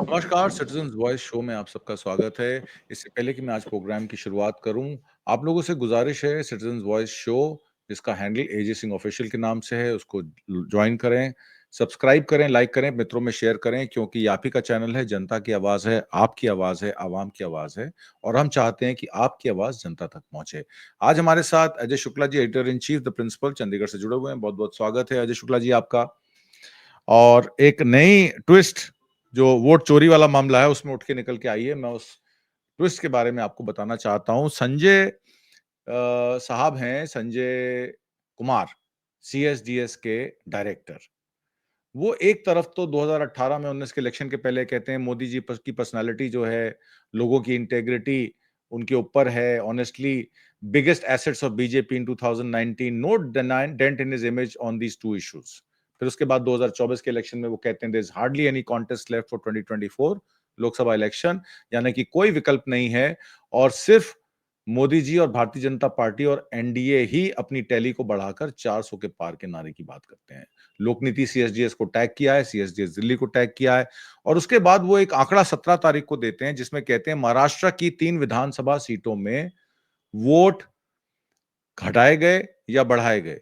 नमस्कार, citizens voice show में आप सबका स्वागत है। इससे पहले कि मैं आज प्रोग्राम की शुरुआत करूँ, आप लोगों से गुज़ारिश है सिटीज़न्स वॉइस शो जिसका हैंडल एजे सिंह ऑफिशियल के नाम से है, उसको जॉइन करें, सब्सक्राइब करें, लाइक करें, मित्रों में शेयर करें क्योंकि ये आप ही का चैनल है, जनता की आवाज़ है, आपकी आवाज़ है, आवाम की आवाज़ है और हम चाहते हैं कि आपकी आवाज़ जनता तक पहुँचे। आज हमारे साथ Ajay Shukla ji, editor in chief The Principal Chandigarh से जुड़े हुए हैं। बहुत-बहुत स्वागत है अजय शुक्ला जी आपका। और एक नई ट्विस्ट जो वोट चोरी वाला मामला है उसमें उठ के निकल के आई है। मैं उस ट्विस्ट के बारे में आपको बताना चाहता हूँ। संजय साहब हैं, संजय कुमार, सीएसडीएस के डायरेक्टर। वो एक तरफ तो 2018 में 19 के इलेक्शन के पहले कहते हैं मोदी जी की पर्सनालिटी जो है, लोगों की इंटेग्रिटी उनके ऊपर है, honestly biggest assets of BJP in 2019, no dent in his image on these two issues. फिर उसके बाद 2024 के इलेक्शन में वो कहते हैं there is hardly any contest left for 2024 Lok Sabha election, यानी कि कोई विकल्प नहीं है और सिर्फ मोदी जी और भारतीय जनता पार्टी और एनडीए ही अपनी टैली को बढ़ाकर 400 के पार के नारे की बात करते हैं। लोकनीति सीएसडीएस को टैग किया है, सीएसडीएस दिल्ली को टैग किया है और उसके बाद वो एक आंकड़ा 17 तारीख को देते हैं जिसमें कहते हैं महाराष्ट्र की 3 विधानसभा सीटों में वोट घटाए गए या बढ़ाए गए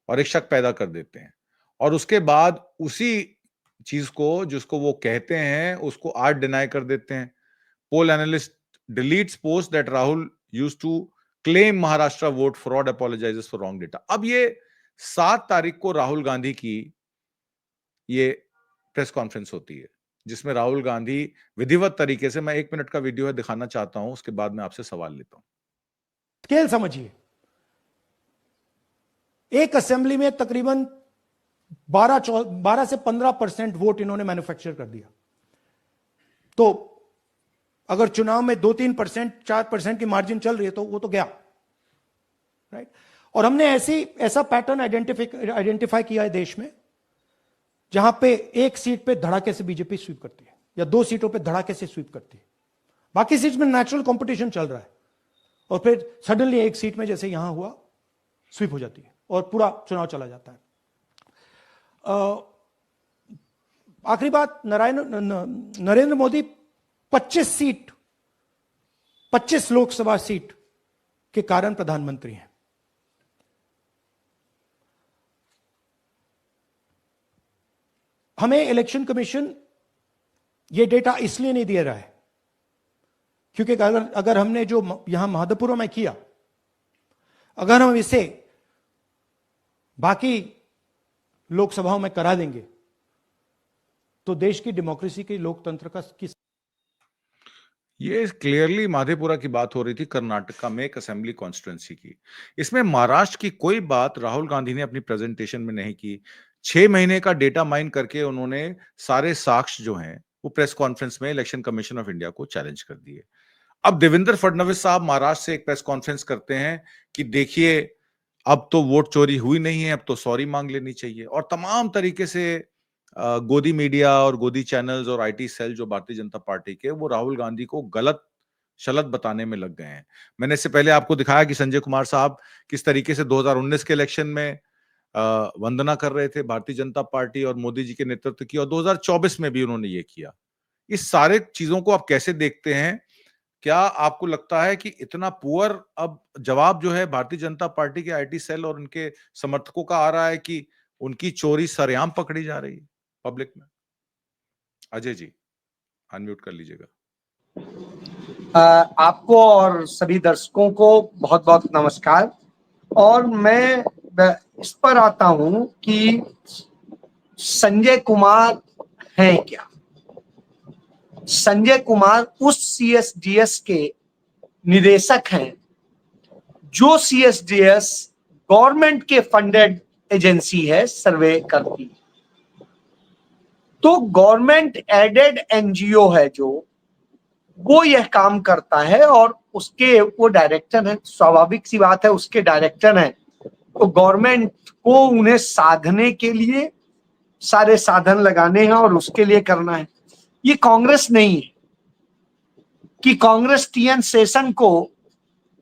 और एक शक पैदा कर देते हैं और उसके बाद उसी चीज को जिसको वो कहते हैं उसको आज डिनाई कर देते हैं। Poll analyst deletes post that Rahul used to claim Maharashtra vote fraud, apologises for wrong data. अब ये 7 तारीख को राहुल गांधी की ये प्रेस कॉन्फ्रेंस होती है जिसमें राहुल गांधी विधिवत तरीके से, मैं 1 मिनट का वीडियो है दिखाना चाहता हूं, उसके बाद मैं आपसे सवाल लेता हूं। स्केल समझिए, एक असेंबली में तकरीबन 12 से 15% वोट इन्होंने मैन्युफैक्चर कर दिया। तो अगर चुनाव में 2-3%, 4% की मार्जिन चल रही है तो वो तो गया, राइट। और हमने ऐसा पैटर्न आइडेंटिफाई किया है देश में जहां पे एक सीट पे धड़ाके से बीजेपी स्वीप करती है या 2 सीटों पे धड़ाके से स्वीप करती है, बाकी सीट में नेचुरल कंपटीशन चल रहा है और फिर सडनली एक सीट में जैसे यहां हुआ स्वीप हो जाती है और पूरा चुनाव चला जाता है। आखिरी बात, नरेंद्र मोदी 25 लोकसभा सीट के कारण प्रधानमंत्री हैं। हमें इलेक्शन कमीशन यह डेटा इसलिए नहीं दे रहा है क्योंकि अगर हमने जो यहां महादपुरा में किया, अगर हम इसे बाकी लोकसभाओं में करा देंगे तो देश की डेमोक्रेसी की, लोकतंत्र का किस ये क्लियरली माधेपुरा की बात हो रही थी, कर्नाटका में एक असेंबली कॉन्स्टिट्यूंसी की। इसमें महाराष्ट्र की कोई बात राहुल गांधी ने अपनी प्रेजेंटेशन में नहीं की। 6 महीने का डेटा माइन करके उन्होंने सारे साक्ष्य जो हैं वो प्रेस कॉन्फ्रेंस में इलेक्शन कमीशन ऑफ इंडिया को चैलेंज कर दिए। अब देवेंद्र फडणवीस साहब महाराष्ट्र से एक प्रेस कॉन्फ्रेंस करते हैं कि देखिए अब तो वोट चोरी हुई नहीं है, अब तो सॉरी मांग लेनी चाहिए और तमाम तरीके से गोदी मीडिया और गोदी चैनल्स और आईटी सेल जो भारतीय जनता पार्टी के, वो राहुल गांधी को गलत शलत बताने में लग गए हैं। मैंने इससे पहले आपको दिखाया कि संजय कुमार साहब किस तरीके से 2019 के इलेक्शन में वंदना कर रहे थे भारतीय जनता पार्टी और मोदी जी के नेतृत्व की और 2024 में भी उन्होंने ये किया। इस सारे चीजों को आप कैसे देखते हैं? क्या आपको लगता है कि इतना पुअर अब जवाब जो है भारतीय जनता पार्टी के आईटी सेल और उनके समर्थकों का आ रहा है कि उनकी चोरी सरेआम पकड़ी जा रही है पब्लिक में? अजय जी, अनम्यूट कर लीजिएगा। आपको और सभी दर्शकों को बहुत बहुत नमस्कार। और मैं इस पर आता हूं कि संजय कुमार हैं क्या। संजय कुमार उस सीएसडीएस के निदेशक हैं जो सीएसडीएस गवर्नमेंट के फंडेड एजेंसी है, सर्वे करती है। तो गवर्नमेंट एडेड एनजीओ है जो वो यह काम करता है और उसके वो डायरेक्टर हैं। स्वाभाविक सी बात है, उसके डायरेक्टर हैं तो गवर्नमेंट को उन्हें साधने के लिए सारे साधन लगाने हैं और उसके लिए करना है। ये कांग्रेस नहीं है कि कांग्रेस टीएन शेषन को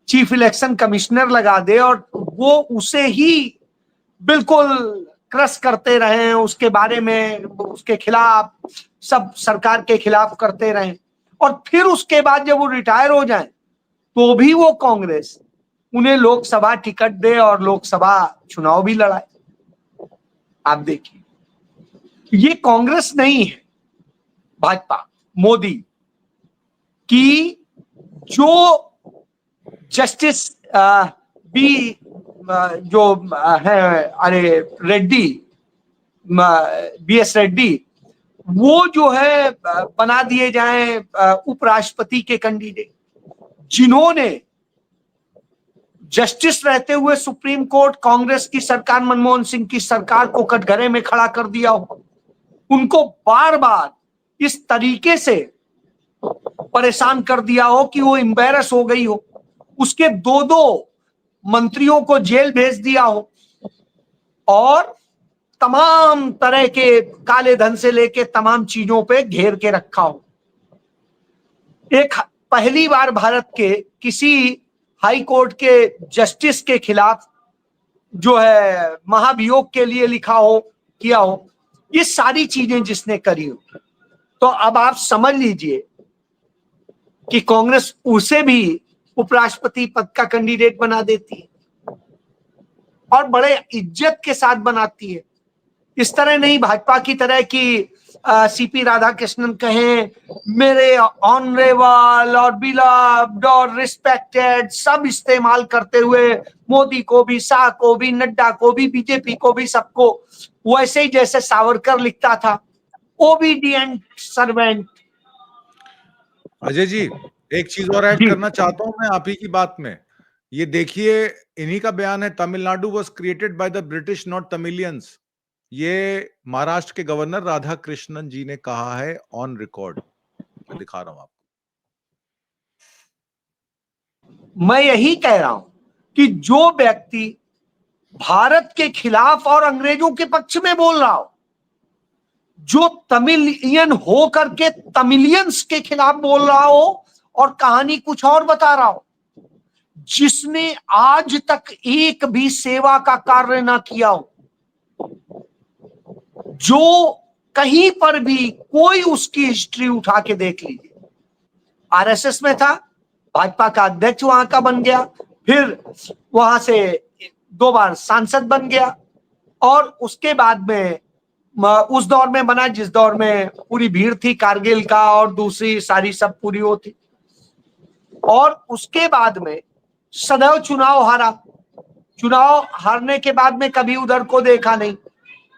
चीफ इलेक्शन कमिश्नर लगा दे और वो उसे ही बिल्कुल क्रश करते रहे, उसके बारे में, उसके खिलाफ, सब सरकार के खिलाफ करते रहे, और फिर उसके बाद जब वो रिटायर हो जाए तो भी वो कांग्रेस उन्हें लोकसभा टिकट दे और लोकसभा चुनाव भी लड़ाए। आप देखिए, ये कांग्रेस नहीं है, भाजपा मोदी की, जो जस्टिस बी जो है, अरे रेड्डी, BS रेड्डी, वो जो है बना दिए जाएं उपराष्ट्रपति के कैंडिडेट, जिन्होंने जस्टिस रहते हुए सुप्रीम कोर्ट, कांग्रेस की सरकार, मनमोहन सिंह की सरकार को कटघरे में खड़ा कर दिया हो, उनको बार बार इस तरीके से परेशान कर दिया हो कि वो एम्बैरस हो गई हो, उसके दो मंत्रियों को जेल भेज दिया हो, और तमाम तरह के काले धन से लेके तमाम चीजों पे घेर के रखा हो। एक पहली बार भारत के किसी हाई कोर्ट के जस्टिस के खिलाफ जो है महाभियोग के लिए लिखा हो, किया हो, ये सारी चीजें जिसने करी हो, तो अब आप समझ लीजिए कि कांग्रेस उसे भी उपराष्ट्रपति पद का कैंडिडेट बना देती है, और बड़े इज्जत के साथ बनाती है। इस तरह नहीं भाजपा की तरह कि CP राधाकृष्णन कहें मेरे ऑनरेबल और बिलव्ड और रिस्पेक्टेड, सब इस्तेमाल करते हुए मोदी को भी, शाह को भी, नड्डा को भी, बीजेपी को भी, सबको वैसे ही जैसे सावरकर लिखता था, ओबीडिएंट सर्वेंट। अजय जी, एक चीज और ऐड जी। करना चाहता हूं मैं आप ही की बात में। ये देखिए, इन्हीं का बयान है, Tamil Nadu was created by the British not Tamilians. ये महाराष्ट्र के गवर्नर राधाकृष्णन जी ने कहा है ऑन रिकॉर्ड। मैं दिखा रहा हूं आपको। मैं यही कह रहा हूं कि जो व्यक्ति भारत के खिलाफ और अंग्रेजों के पक्ष में बोल रहा हो, जो तमिलियन हो करके तमिलियंस के खिलाफ बोल रहा हो और कहानी कुछ और बता रहा हो, जिसने आज तक एक भी सेवा का कार्य ना किया हो, जो कहीं पर भी कोई उसकी हिस्ट्री उठा के देख लीजिए, RSS में था, भाजपा का अध्यक्ष वहां का बन गया, फिर वहां से 2 बार सांसद बन गया, और उसके बाद में उस दौर में बना जिस दौर में पूरी भीड़ थी कारगिल का और दूसरी सारी सब पूरी होती, और उसके बाद में सदैव चुनाव हारा। चुनाव हारने के बाद में कभी उधर को देखा नहीं।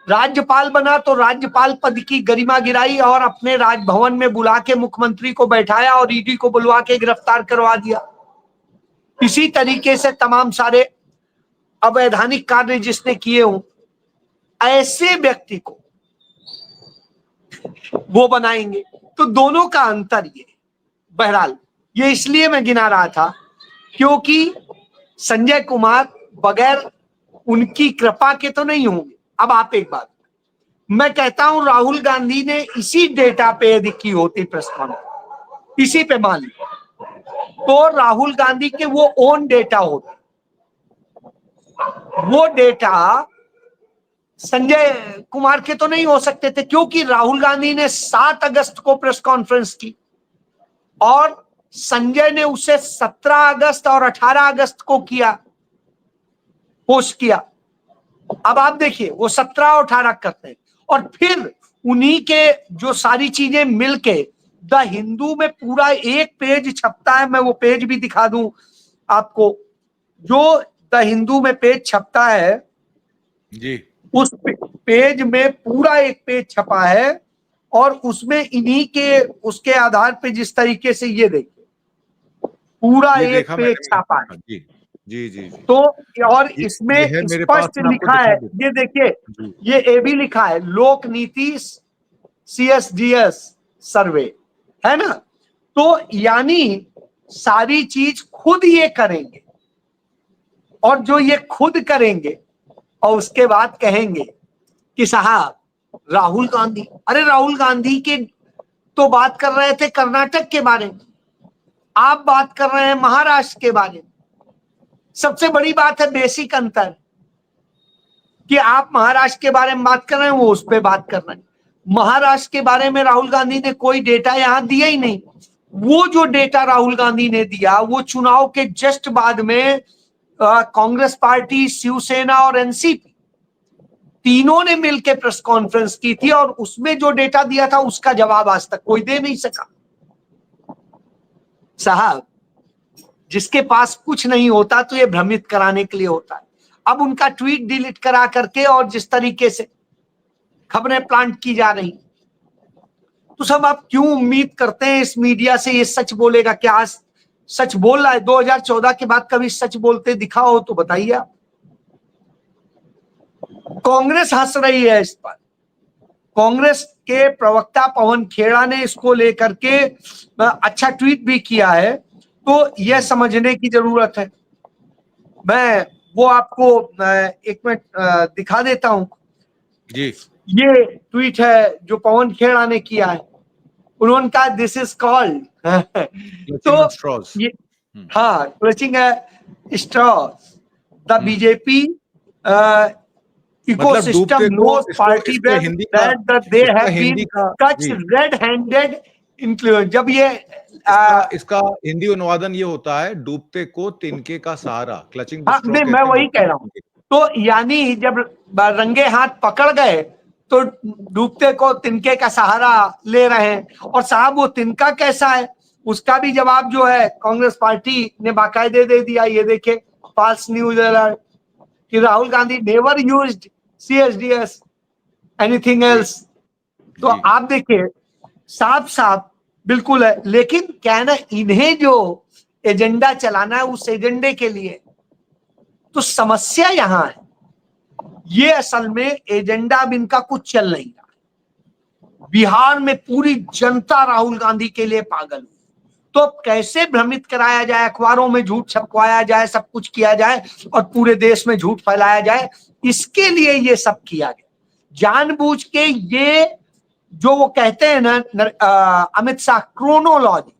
राज्यपाल बना तो राज्यपाल पद की गरिमा गिराई और अपने राजभवन में बुला के मुख्यमंत्री को बैठाया और ED को बुलवा के गिरफ्तार करवा दिया। इसी तरीके से तमाम सारे अवैधानिक कार्य जिसने किए हों, ऐसे व्यक्ति को वो बनाएंगे। तो दोनों का अंतर ये, बहरहाल ये इसलिए मैं गिना रहा था क्योंकि संजय कुमार बगैर उनकी कृपा के तो नहीं होंगे। अब आप एक बात, मैं कहता हूं राहुल गांधी ने इसी डेटा पे यदि की होती प्रेस कॉन्फ्रेंस, इसी पे मान ली, तो राहुल गांधी के वो ओन डेटा होते, वो डेटा संजय कुमार के तो नहीं हो सकते थे, क्योंकि राहुल गांधी ने 7 अगस्त को प्रेस कॉन्फ्रेंस की और संजय ने उसे 17 अगस्त और 18 अगस्त को किया, पोस्ट किया। अब आप देखिए वो 17 और 18 करते हैं, और फिर उन्हीं के जो सारी चीजें मिलके द हिंदू में पूरा एक पेज छपता है। मैं वो पेज भी दिखा दूं आपको, जो द हिंदू में पेज छपता है जी, उस पेज में पूरा एक पेज छपा है, और उसमें इन्हीं के उसके आधार पे जिस तरीके से ये देखिए पूरा ये एक देखा पेज मैंने, छापा है। जी जी जी जी। तो और ये इसमें है मेरे पास, स्पष्ट मैं आपको लिखा है, दिखा देता ये देखिए, हूं। ये भी लिखा है लोक नीति CSDS सर्वे, है ना। तो यानी सारी चीज खुद ये करेंगे, और जो ये खुद करेंगे और उसके बाद कहेंगे कि साहब राहुल गांधी, अरे राहुल गांधी के तो बात कर रहे थे कर्नाटक के बारे में, आप बात कर रहे हैं महाराष्ट्र के बारे में। सबसे बड़ी बात है बेसिक अंतर कि आप महाराष्ट्र के बारे में बात कर रहे हैं, वो उस पर बात कर रहे हैं। महाराष्ट्र के बारे में राहुल गांधी ने कोई डेटा यहां दिया ही नहीं। वो जो डेटा राहुल गांधी ने दिया वो चुनाव के जस्ट बाद में कांग्रेस पार्टी, शिवसेना और एनसीपी तीनों ने मिलकर प्रेस कॉन्फ्रेंस की थी और उसमें जो डेटा दिया था उसका जवाब आज तक कोई दे नहीं सका। साहब, जिसके पास कुछ नहीं होता तो ये भ्रमित कराने के लिए होता है। अब उनका ट्वीट डिलीट करा करके और जिस तरीके से खबरें प्लांट की जा रही, तो सब आप क्यों उम्मीद करते हैं इस मीडिया से ये सच बोलेगा? क्या आज सच बोल रहा है? 2014 के बाद कभी सच बोलते दिखा हो तो बताइए आप। कांग्रेस हंस रही है इस पर। कांग्रेस के प्रवक्ता पवन खेड़ा ने इसको लेकर के अच्छा ट्वीट भी किया है, तो यह समझने की जरूरत है। मैं वो आपको एक मिनट दिखा देता हूं जी। ये ट्वीट है जो पवन खेड़ा ने किया है। उन्होंने कहा this is called to straws. ये हाँ, clutching straws the BJP ecosystem knows party that they have been touch red handed include. जब ये इसका हिंदी अनुवादन ये होता है, डूबते को तिनके का सहारा, क्लचिंग द स्ट्रॉ। मैं वही कह रहा हूँ। तो यानी जब रंगे हाथ पकड़ गए तो डूबते को तिनके का सहारा ले रहे हैं। और साहब वो तिनका कैसा है उसका भी जवाब जो है कांग्रेस पार्टी ने बाकायदे दे दिया। ये देखे फॉल्स न्यूज अलर्ट कि Rahul Gandhi never used CSDS anything else. तो आप देखिए साफ साफ बिल्कुल है। लेकिन क्या है ना, इन्हें जो एजेंडा चलाना है उस एजेंडे के लिए तो समस्या यहां है। ये असल में एजेंडा अब इनका कुछ चल नहीं रहा। बिहार में पूरी जनता राहुल गांधी के लिए पागल है। तो अब कैसे भ्रमित कराया जाए, अखबारों में झूठ छपवाया जाए, सब कुछ किया जाए और पूरे देश में झूठ फैलाया जाए, इसके लिए ये सब किया गया जानबूझ के। ये जो वो कहते हैं ना अमित शाह क्रोनोलॉजी,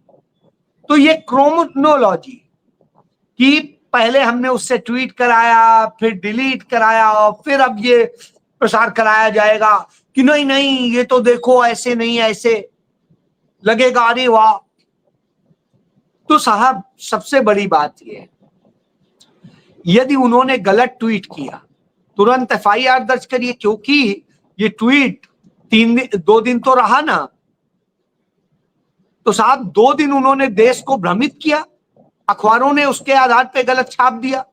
तो ये क्रोनोलॉजी कि पहले हमने उससे ट्वीट कराया, फिर डिलीट कराया और फिर अब ये प्रसार कराया जाएगा कि नहीं नहीं ये तो देखो ऐसे नहीं ऐसे लगेगा, अरे वाह। तो साहब सबसे बड़ी बात ये है, यदि उन्होंने गलत ट्वीट किया तुरंत FIR दर्ज करिए, क्योंकि ये ट्वीट 2 दिन तो रहा ना। तो साहब 2 दिन उन्होंने देश को भ्रमित किया, अखबारों ने उसके आधार पे गलत छाप दिया।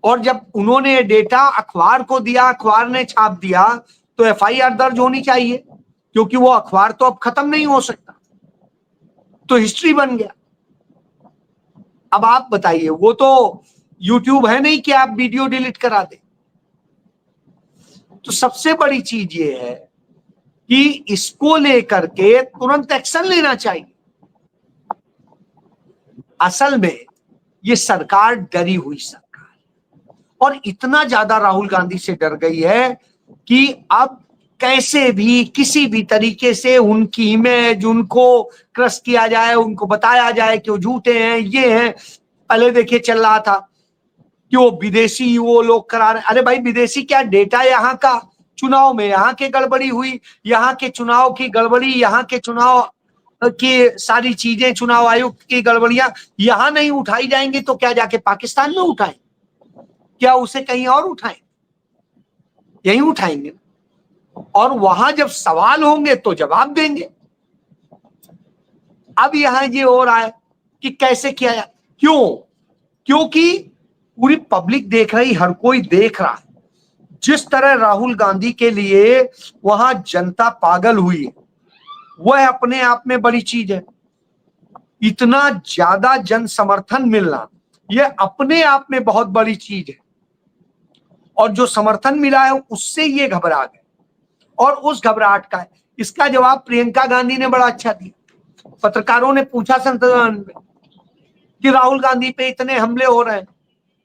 और जब उन्होंने ये डेटा अखबार को दिया, अखबार ने छाप दिया, तो FIR दर्ज होनी चाहिए, क्योंकि वो अखबार तो अब खत्म नहीं हो सकता, तो हिस्ट्री बन गया। अब आप बताइए, वो तो YouTube है नहीं कि आप वीडियो डिलीट करा दे। तो सबसे बड़ी चीज ये है कि इसको लेकर के तुरंत एक्शन लेना चाहिए। असल में ये सरकार डरी हुई सरकार, और इतना ज्यादा राहुल गांधी से डर गई है कि अब कैसे भी किसी भी तरीके से उनकी इमेज, उनको क्रश किया जाए, उनको बताया जाए कि वो झूठे हैं, ये हैं। पहले देखिए चल रहा था कि वो विदेशी वो लोग करा रहे। अरे भाई विदेशी क्या, डेटा यहाँ का चुनाव में यहाँ के गड़बड़ी हुई, यहाँ के चुनाव की गड़बड़ी, यहाँ के चुनाव की सारी चीजें, चुनाव आयोग की गड़बड़ियां यहां नहीं उठाई जाएंगी तो क्या जाके पाकिस्तान में उठाएं? क्या उसे कहीं और उठाएं? यहीं उठाएंगे। और वहां जब सवाल होंगे तो जवाब देंगे। अब यहां ये हो रहा है कि कैसे किया जाए। क्यों? क्योंकि पूरी पब्लिक देख रही, हर कोई देख रहा है जिस तरह राहुल गांधी के लिए वहां जनता पागल हुई है, वह अपने आप में बड़ी चीज है। इतना ज्यादा जन समर्थन मिलना यह अपने आप में बहुत बड़ी चीज है। और जो समर्थन मिला है उससे ये घबरा गए, और उस घबराहट का इसका जवाब प्रियंका गांधी ने बड़ा अच्छा दिया। पत्रकारों ने पूछा संसद में कि राहुल गांधी पे इतने हमले हो रहे हैं।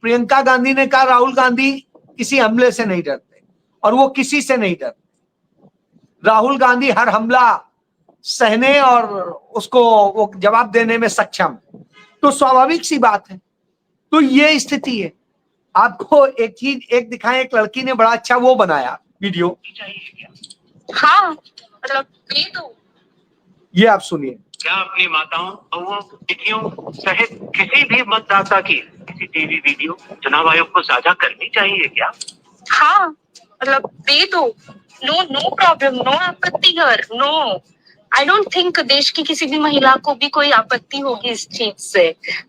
प्रियंका गांधी ने कहा राहुल गांधी किसी हमले से नहीं डरते, और वो किसी से नहीं डरते। राहुल गांधी हर हमला सहने और उसको वो जवाब देने में सक्षम। तो स्वाभाविक सी बात है। तो ये स्थिति है। आपको एक चीज एक दिखाएं, एक लड़की ने बड़ा अच्छा वो बनाया वीडियो। हाँ मतलब ये तो ये आप सुनिए। क्या अपनी माताओं, बहुओं, बेटियों सहित किसी भी मतदाता की सीसीटीवी वीडियो चुनाव आयोग को साझा करनी चाहिए क्या? हाँ मतलब दे दो, नो नो प्रॉब्लम, नो आपत्ति कर, नो आई डोंट थिंक देश की किसी भी महिला को भी कोई आपत्ति होगी इस चीज से।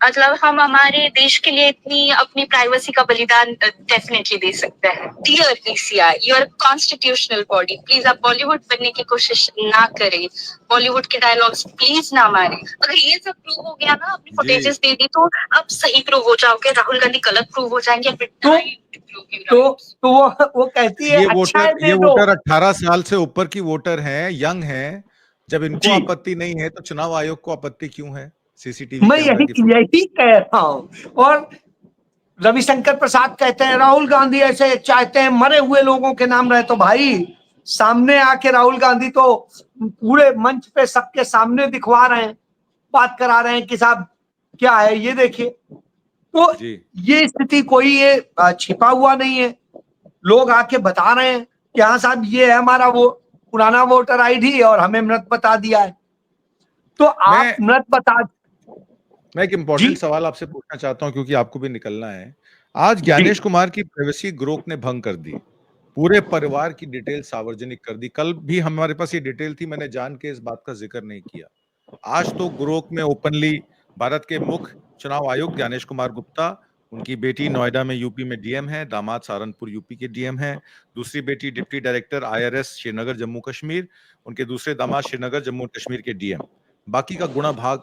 मतलब हम हमारे देश के लिए इतनी अपनी प्राइवेसी का बलिदान डेफिनेटली दे सकते हैं। Dear PCI, you are constitutional body, please आप बॉलीवुड बनने की कोशिश ना करें, बॉलीवुड के डायलॉग्स प्लीज ना मारे। अगर ये सब प्रूव हो गया ना, अपनी फुटेजेस दे दी, तो अब सही प्रूव हो जाओगे, राहुल गांधी गलत प्रूव हो जाएंगे। तो वो कहती है अच्छा है ये दे दो। वोटर 18 साल से ऊपर की वोटर हैं, यंग हैं। जब इनको जी। आपत्ति नहीं है तो चुनाव आयोग को आपत्ति क्यों है? सीसीटीवी मैं कैमरा की यही कह रहा हूं। और रविशंकर प्रसाद कहते हैं राहुल गांधी ऐसे चाहते हैं मरे हुए लोगों के नाम रहे। तो भाई सामने आके राहुल गांधी तो पूरे मंच पे सबके सामने दिखवा रहे हैं, बात करा रहे हैं कि साहब क्या है ये देखिए। तो ये स्थिति कोई ये छिपा हुआ नहीं है, लोग आके बता रहे हैं कि हाँ साहब ये है हमारा वो पुराना वोटर आईडी और हमें मृत बता दिया है। तो आप मृत बता। मैं एक इम्पोर्टेंट सवाल आपसे पूछना चाहता हूं क्योंकि आपको भी निकलना है। आज ज्ञानेश कुमार की प्राइवेसी ग्रोक ने भंग कर दी, पूरे परिवार की डिटेल सार्वजनिक कर दी। कल भी हमारे पास ये डिटेल थी, मैंने जान के इस बात का जिक्र नहीं किया। आज तो ग्रोक में ओपनली भारत के मुख्य चुनाव आयुक्त ज्ञानेश कुमार गुप्ता, उनकी बेटी नोएडा में यूपी में डीएम है, दामाद सहारनपुर यूपी के डीएम है, दूसरी बेटी deputy director IRS Srinagar Jammu Kashmir, उनके दूसरे दामाद श्रीनगर जम्मू कश्मीर के डीएम, बाकी का गुणा भाग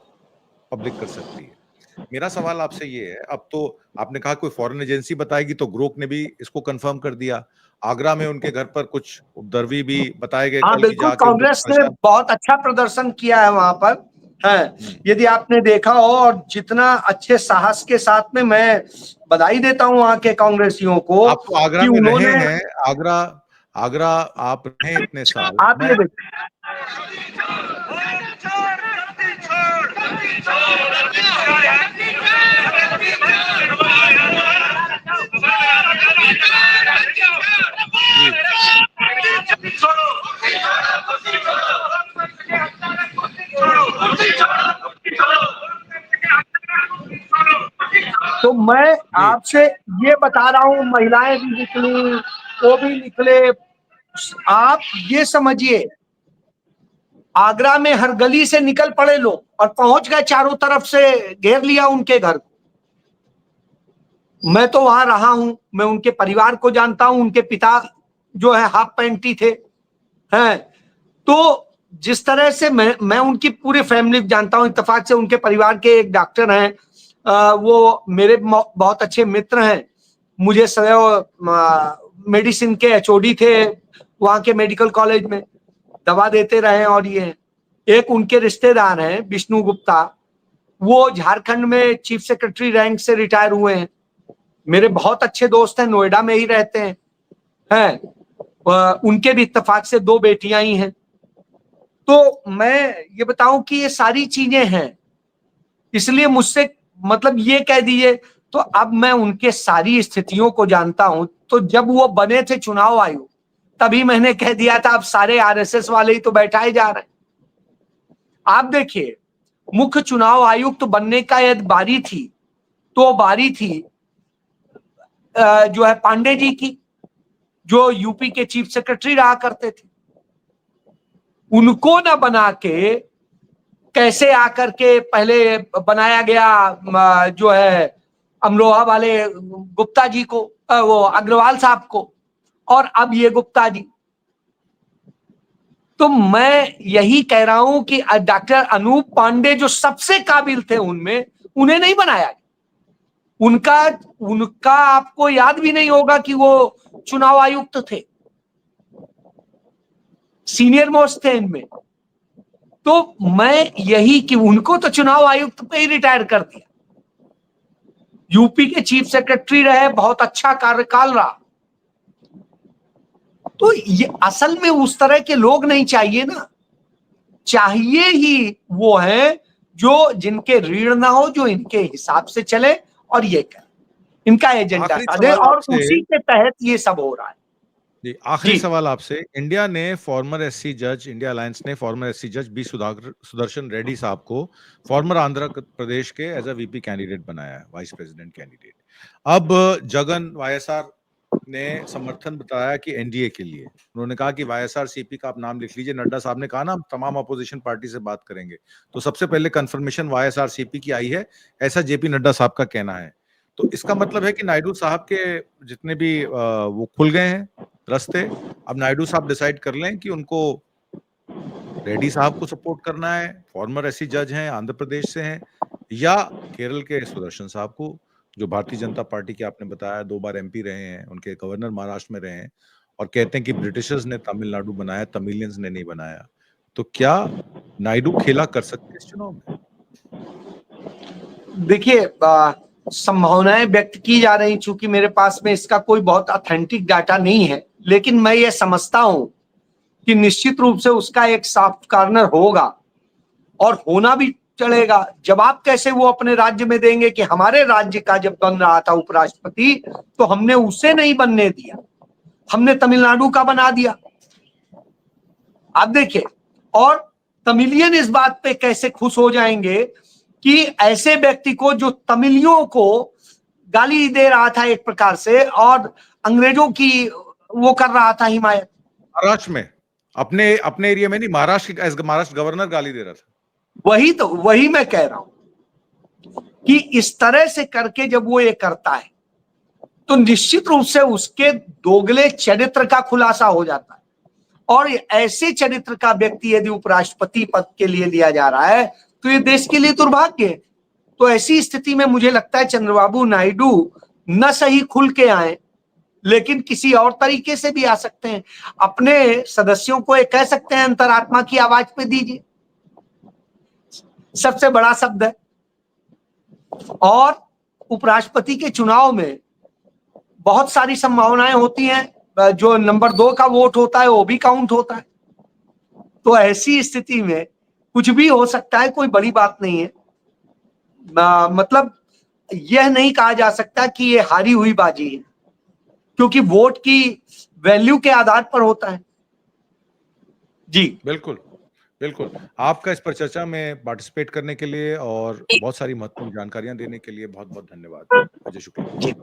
पब्लिक कर सकती है। मेरा सवाल आपसे ये है, अब तो आपने कहा कोई फॉरेन एजेंसी बताएगी, तो ग्रोक ने भी इसको कंफर्म कर दिया। आगरा में उनके घर पर कुछ उपद्रवी भी बताए गए। हाँ बिल्कुल, कांग्रेस ने बहुत अच्छा प्रदर्शन किया है वहां पर है, यदि आपने देखा हो। और जितना अच्छे साहस के साथ में मैं बधाई देता हूं वहां के कांग्रेसियों को। आप तो आगरा में रहे हैं, आगरा आप रहे इतने साल। आप ये तो मैं आपसे ये बता रहा हूं, महिलाएं भी निकली, वो भी निकले। आप ये समझिए आगरा में हर गली से निकल पड़े लोग और पहुंच गए, चारों तरफ से घेर लिया उनके घर। मैं तो वहां रहा हूं, मैं उनके परिवार को जानता हूं। उनके पिता जो है हाफ पैंटी थे हैं। तो जिस तरह से मैं उनकी पूरी फैमिली जानता हूं। इत्तेफाक से उनके परिवार के एक डॉक्टर हैं, वो मेरे बहुत अच्छे मित्र हैं। मुझे सदैव मेडिसिन के एचओडी थे वहां के मेडिकल कॉलेज में, दवा देते रहे। और ये एक उनके रिश्तेदार हैं विष्णु गुप्ता, वो झारखंड में चीफ सेक्रेटरी रैंक से रिटायर हुए हैं। मेरे बहुत अच्छे दोस्त हैं, नोएडा में ही रहते हैं। उनके भी इत्तेफाक से 2 बेटियां ही हैं। तो मैं ये बताऊं कि ये सारी चीजें हैं, इसलिए मुझसे मतलब ये कह दीजिए। तो अब मैं उनके सारी स्थितियों को जानता हूं। तो जब वो बने थे चुनाव आयोग, तभी मैंने कह दिया था अब सारे आरएसएस वाले ही तो बैठाए जा रहे हैं। आप देखिए, मुख्य चुनाव आयुक्त बनने का यदि बारी थी तो बारी थी जो है पांडे जी की, जो यूपी के चीफ सेक्रेटरी रहा करते थे। उनको ना बना के कैसे आकर के पहले बनाया गया जो है अमरोहा वाले गुप्ता जी को, वो अग्रवाल साहब को, और अब ये गुप्ता जी। तो मैं यही कह रहा हूं कि डॉक्टर अनूप पांडे जो सबसे काबिल थे उनमें, उन्हें नहीं बनाया। उनका आपको याद भी नहीं होगा कि वो चुनाव आयुक्त थे, सीनियर मोस्ट थे इनमें। तो मैं यही कि उनको तो चुनाव आयुक्त पे ही रिटायर कर दिया। यूपी के चीफ सेक्रेटरी रहे, बहुत अच्छा कार्यकाल रहा। तो ये असल में उस तरह के लोग नहीं चाहिए ना, चाहिए ही वो है जो जिनके रीढ़ ना हो, जो इनके हिसाब से चले और ये करें। इनका एजेंडा आखिरी साधे सवाल और आपसे उसी के तहत ये सब हो रहा है। जी, आखिरी जी। सवाल आपसे। इंडिया ने फॉर्मर एससी जज, इंडिया अलायंस ने फॉर्मर एससी जज बी सुदर्शन रेड्डी साहब को फॉर्मर आंध्र प्रदेश के एज अ वीपी कैंडिडेट बनाया है, वाइस प्रेसिडेंट कैंडिडेट। अब जगन वाईएसआर ने समर्थन बताया कि एनडीए के लिए उन्होंने कहा कि वाईएसआर सीपी का आप नाम लिख लीजिए। नड्डा साहब ने कहा ना, हम तमाम अपोजिशन पार्टी से बात करेंगे। तो सबसे पहले कंफर्मेशन वाईएसआर सीपी की आई है, ऐसा जेपी नड्डा साहब का कहना है। तो इसका मतलब है कि नायडू साहब के जितने भी वो खुल गए हैं रास्ते। अब नायडू साहब डिसाइड कर लें कि उनको रेड्डी साहब को सपोर्ट करना है, फॉर्मर एससी जज हैं, आंध्र प्रदेश से हैं, या केरल के सुदर्शन साहब को, जो भारतीय जनता पार्टी के आपने बताया 2 बार एमपी रहे हैं, उनके गवर्नर महाराष्ट्र में रहे हैं और कहते हैं कि ब्रिटिशर्स ने तमिलनाडु बनाया, तमिलियंस ने नहीं बनाया। तो क्या नायडू खेला कर सकते हैं इस चुनाव में? देखिए, संभावनाएं व्यक्त की जा रही, चूंकि मेरे पास में इसका कोई बहुत ऑथेंटिक डाटा नहीं है, लेकिन मैं ये समझता हूं कि निश्चित रूप से उसका एक सॉफ्ट कॉर्नर होगा और होना भी चलेगा। जवाब कैसे वो अपने राज्य में देंगे कि हमारे राज्य का जब बन रहा था उपराष्ट्रपति तो हमने उसे नहीं बनने दिया, हमने तमिलनाडु का बना दिया। आप देखिए, और तमिलियन इस बात पे कैसे खुश हो जाएंगे कि ऐसे व्यक्ति को जो तमिलियों को गाली दे रहा था एक प्रकार से और अंग्रेजों की वो कर रहा था हिमायत। महाराष्ट्र में, अपने अपने एरिया में नहीं, महाराष्ट्र गवर्नर गाली दे रहा था। वही मैं कह रहा हूं कि इस तरह से करके जब वो ये करता है तो निश्चित रूप से उसके दोगले चरित्र का खुलासा हो जाता है। और ऐसे चरित्र का व्यक्ति यदि उपराष्ट्रपति पद के लिए लिया जा रहा है तो ये देश के लिए दुर्भाग्य है। तो ऐसी स्थिति में मुझे लगता है चंद्रबाबू नायडू न सही खुल के आए, लेकिन किसी और तरीके से भी आ सकते हैं। अपने सदस्यों को ये कह सकते हैं अंतरात्मा की आवाज पे दीजिए, सबसे बड़ा शब्द है। और उपराष्ट्रपति के चुनाव में बहुत सारी संभावनाएं होती हैं, जो नंबर 2 का वोट होता है वो भी काउंट होता है। तो ऐसी स्थिति में कुछ भी हो सकता है, कोई बड़ी बात नहीं है। मतलब यह नहीं कहा जा सकता कि ये हारी हुई बाजी है, क्योंकि वोट की वैल्यू के आधार पर होता है। जी बिल्कुल, बिल्कुल। आपका इस पर चर्चा में पार्टिसिपेट करने के लिए और बहुत सारी महत्वपूर्ण जानकारियां देने के लिए बहुत-बहुत धन्यवाद। मुझे शुक्रिया। जी।